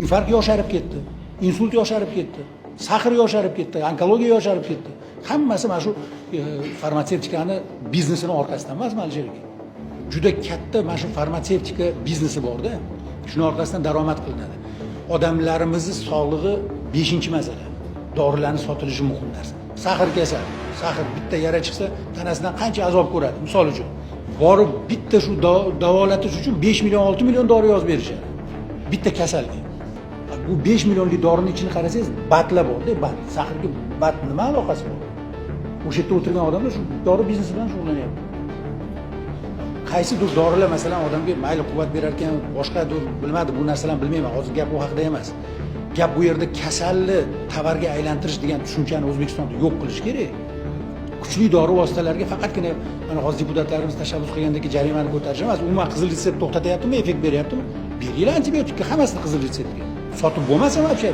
infarkt yosharib ketdi, insult yosharib ketdi, sahr yosharib ketdi, onkologiya yosharib ketdi. Hammasi mana shu farmatsevtikani biznesini orqasidan emas, Alisher aka. Juda katta mana shu farmatsevtika biznesi borda. Shuning orqasidan daromad qilinadi. Odamlarimizni sog'lig'i 5-masala. Dorilarning sotilishi muhim narsa. Sahr kasal, sahr bitta yara chiqsa, tanasidan qancha azob ko'radi. Misol uchun, borib bitta shu davolatish uchun 5 million, 6 million dori yozib berishadi. Bitta kasalga. Bu 5 millionlik dorining ichini qarasangiz, batlar bor-da, bat. Sahrga bat nima aloqasi bor? O'sha yerda o'tirgan odamlar shu dori biznesi bilan shug'ullanyapti. Qaysidir dorilar masalan odamga mayli quvvat berar ekan, boshqadir bilmadi, bu narsalarni bilmayman, hozir gap u haqida emas. Gap bu yerda kasalni tovarga aylantirish degan tushunchani O'zbekistonda yo'q qilish kerak. Kuchli dori vositalariga faqatgina mana hozir deputatlarimiz tashabbus qilgandagi jarimani ko'tarish emas, umuman qizil retsept to'xtatyaptimi, effekt beryaptimi? Beringlar antibiotikka hammasini qizil retseptga. Sotib bo'lmasa, вообще